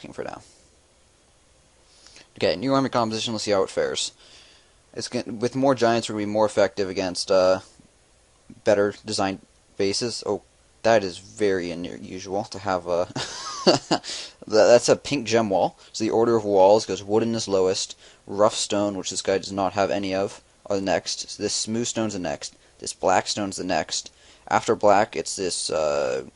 talking for now. Okay, new army composition. Let's see how it fares. With more giants, we're going to be more effective against better designed bases. Oh, that is very unusual to have a... That's a pink gem wall. So the order of walls goes wooden is lowest, rough stone, which this guy does not have any of, are the next. So this smooth stone's the next. This black stone's the next. After black, it's this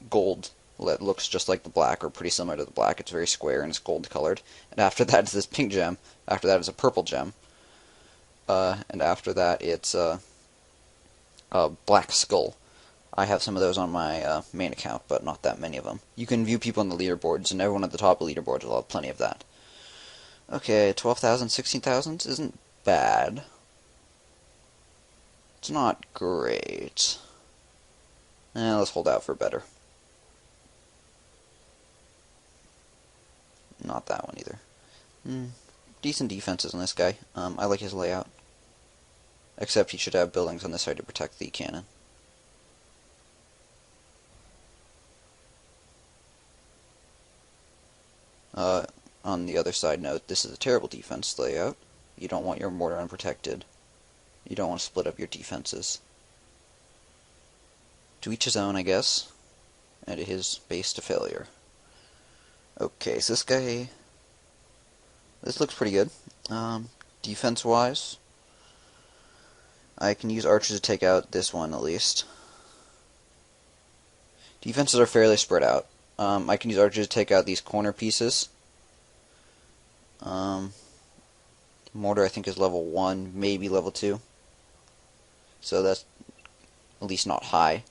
gold that looks just like the black, or pretty similar to the black. It's very square and it's gold colored. And after that, it's this pink gem. After that, it's a purple gem. And after that, it's a black skull. I have some of those on my main account, but not that many of them. You can view people on the leaderboards, and everyone at the top of the leaderboards will have plenty of that. Okay, 12,000, 16,000 isn't bad. It's not great. Let's hold out for better. Not that one either. Decent defenses on this guy. I like his layout. Except he should have buildings on this side to protect the cannon. On the other side note, this is a terrible defense layout. You don't want your mortar unprotected. You don't want to split up your defenses. To each his own, I guess. And his base to failure. Okay, so this looks pretty good. Defense-wise, I can use archers to take out this one at least. Defenses are fairly spread out. I can use archers to take out these corner pieces. Mortar I think is level 1, maybe level 2. So that's at least not high.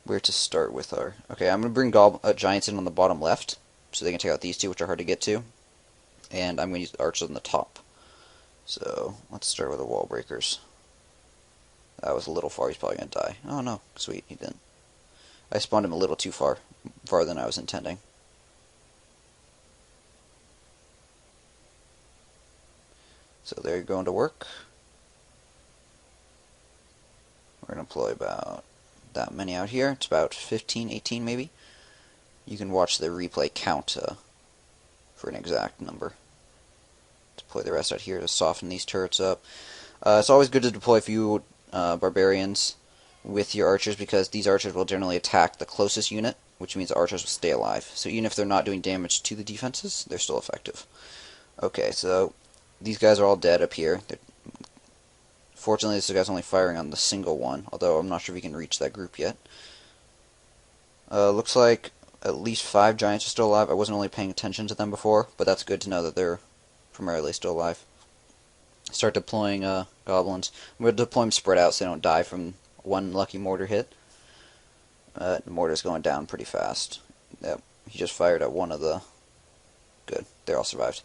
Where to start with our... Okay, I'm going to bring giants in on the bottom left, so they can take out these two, which are hard to get to. And I'm going to use the archers on the top. So, let's start with the wall breakers. That was a little far, he's probably going to die. Oh no, sweet, he didn't. I spawned him a little too farther than I was intending. So they're going to work. We're going to deploy about that many out here. It's about 15, 18 maybe. You can watch the replay count for an exact number. Deploy the rest out here to soften these turrets up. It's always good to deploy a few barbarians with your archers, because these archers will generally attack the closest unit, which means the archers will stay alive. So even if they're not doing damage to the defenses, they're still effective. Okay, so these guys are all dead up here. Fortunately, this guy's only firing on the single one, although I'm not sure if he can reach that group yet. Looks like at least 5 giants are still alive. I wasn't really paying attention to them before, but that's good to know that they're primarily still alive. Start deploying goblins. I'm going to deploy them spread out so they don't die from one lucky mortar hit. The mortar's going down pretty fast. Yep, he just fired at one of the... Good, they all survived.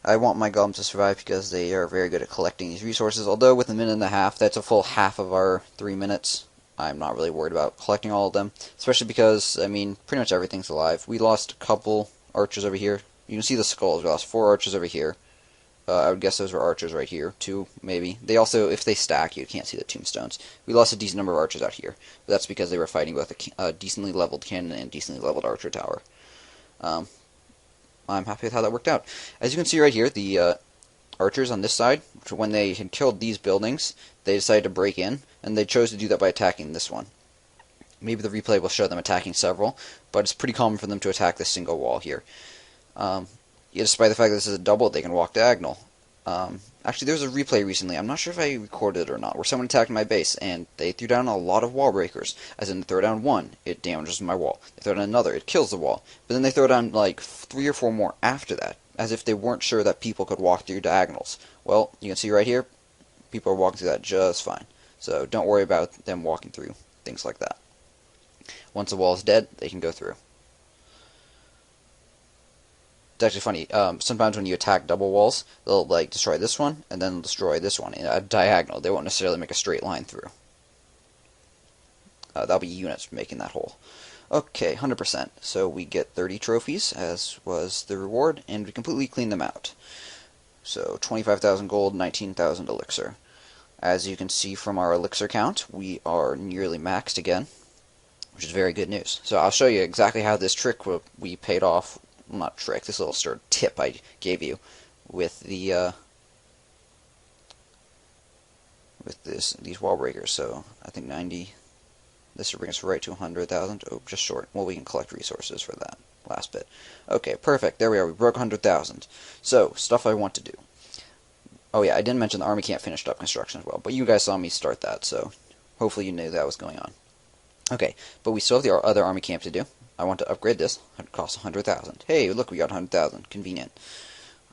I want my golems to survive because they are very good at collecting these resources, although with a minute and a half, that's a full half of our 3 minutes. I'm not really worried about collecting all of them, especially because, I mean, pretty much everything's alive. We lost a couple archers over here. You can see the skulls. We lost 4 archers over here. I would guess those were archers right here, 2 maybe. They also, if they stack, you can't see the tombstones. We lost a decent number of archers out here, but that's because they were fighting both a decently leveled cannon and decently leveled archer tower. I'm happy with how that worked out. As you can see right here, the archers on this side, when they had killed these buildings, they decided to break in, and they chose to do that by attacking this one. Maybe the replay will show them attacking several, but it's pretty common for them to attack this single wall here. Despite the fact that this is a double, they can walk diagonal. Actually, there was a replay recently, I'm not sure if I recorded it or not, where someone attacked my base, and they threw down a lot of wall breakers. As in, they throw down one, it damages my wall. They throw down another, it kills the wall. But then they throw down, like, 3 or 4 more after that, as if they weren't sure that people could walk through diagonals. Well, you can see right here, people are walking through that just fine. So don't worry about them walking through things like that. Once the wall is dead, they can go through. It's actually funny, sometimes when you attack double walls, they'll like destroy this one, and then destroy this one in a diagonal. They won't necessarily make a straight line through. That'll be units making that hole. Okay, 100%. So we get 30 trophies, as was the reward, and we completely clean them out. So 25,000 gold, 19,000 elixir. As you can see from our elixir count, we are nearly maxed again. which is very good news. So I'll show you exactly how this trick we paid off. Well, not trick, this little sort of tip I gave you with the these wall breakers. So I think 90. This should bring us right to 100,000. Oh, just short. Well, we can collect resources for that last bit. Okay, perfect. There we are. We broke 100,000. So, stuff I want to do. Oh yeah, I didn't mention the army camp finished up construction as well, but you guys saw me start that, so hopefully you knew that was going on. Okay, but we still have the other army camp to do. I want to upgrade this. It costs 100,000. Hey, look, we got 100,000. Convenient.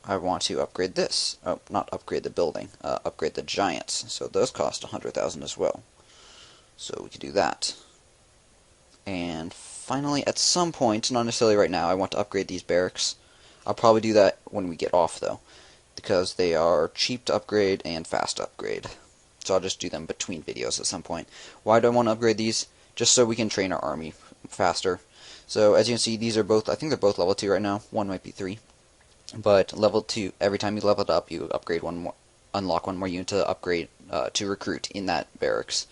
I want to upgrade this. Oh, not upgrade the building. Upgrade the giants. So those cost 100,000 as well. So we could do that. And finally, at some point, not necessarily right now, I want to upgrade these barracks. I'll probably do that when we get off, though, because they are cheap to upgrade and fast to upgrade. So I'll just do them between videos at some point. Why do I want to upgrade these? Just so we can train our army faster. So as you can see, these are both, I think they're both level 2 right now. One might be 3. But level 2, every time you level it up, you upgrade one more, unlock one more unit to upgrade, to recruit in that barracks.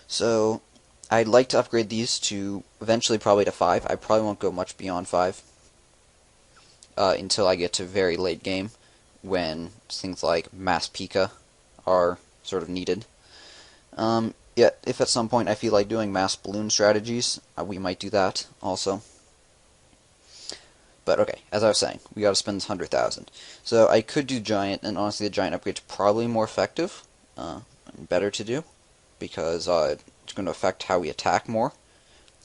So I'd like to upgrade these to eventually probably to 5. I probably won't go much beyond 5 until I get to very late game when things like mass Pika are sort of needed. Yet, if at some point I feel like doing mass balloon strategies, we might do that also. But okay, as I was saying, we gotta spend this 100,000. So I could do giant, and honestly the giant upgrade's probably more effective, and better to do, because it's going to affect how we attack more.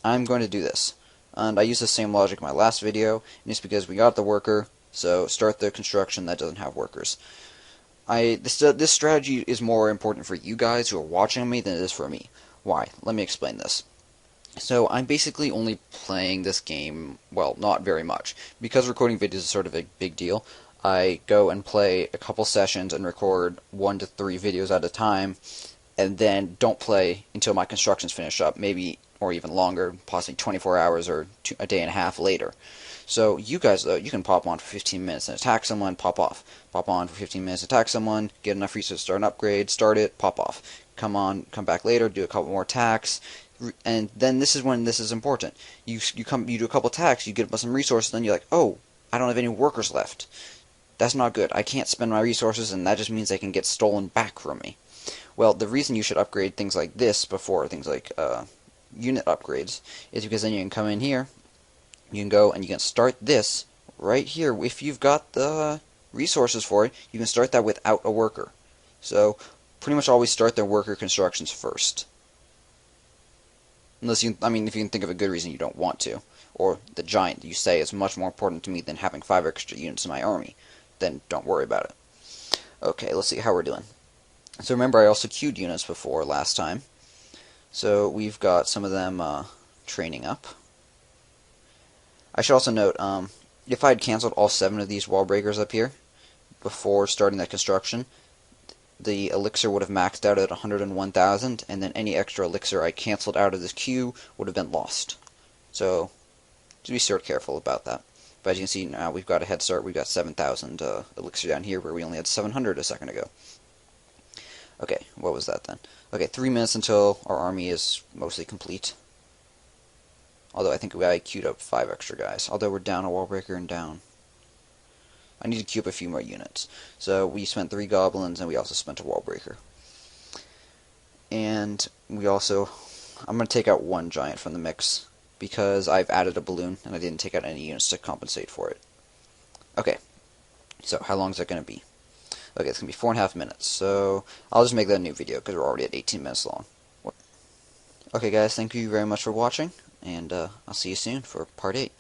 I'm going to do this. And I used the same logic in my last video, and it's because we got the worker, so start the construction that doesn't have workers. This strategy is more important for you guys who are watching me than it is for me. Why? Let me explain this. So I'm basically only playing this game, well, not very much. Because recording videos is sort of a big deal, I go and play a couple sessions and record 1 to 3 videos at a time, and then don't play until my construction's finished up, maybe, or even longer, possibly 24 hours or a day and a half later. So you guys, though, you can pop on for 15 minutes and attack someone, pop off. Pop on for 15 minutes, attack someone, get enough resources to start an upgrade, start it, pop off. Come on, come back later, do a couple more attacks, and then this is when this is important. You do a couple attacks, you get some resources, then you're like, oh, I don't have any workers left. That's not good. I can't spend my resources, and that just means they can get stolen back from me. Well, the reason you should upgrade things like this before things like unit upgrades is because then you can come in here, you can go and you can start this right here. If you've got the resources for it, you can start that without a worker. So pretty much always start their worker constructions first. Unless you, I mean, if you can think of a good reason you don't want to. Or the giant you say is much more important to me than having 5 extra units in my army, then don't worry about it. Okay, let's see how we're doing. So remember, I also queued units before last time. So we've got some of them training up. I should also note, if I had canceled all 7 of these wall breakers up here before starting that construction, the elixir would have maxed out at 101,000, and then any extra elixir I canceled out of this queue would have been lost. So, just be sort of careful about that. But as you can see now, we've got a head start. We've got 7,000 elixir down here, where we only had 700 a second ago. Okay, what was that then? Okay, 3 minutes until our army is mostly complete. Although I think I queued up 5 extra guys. Although we're down a wall breaker and down. I need to queue up a few more units. So we spent 3 goblins, and we also spent a wall breaker. And we also, I'm going to take out 1 giant from the mix, because I've added a balloon, and I didn't take out any units to compensate for it. Okay, so how long is that going to be? Okay, it's going to be 4.5 minutes, so I'll just make that a new video, because we're already at 18 minutes long. Okay guys, thank you very much for watching, and I'll see you soon for part 8.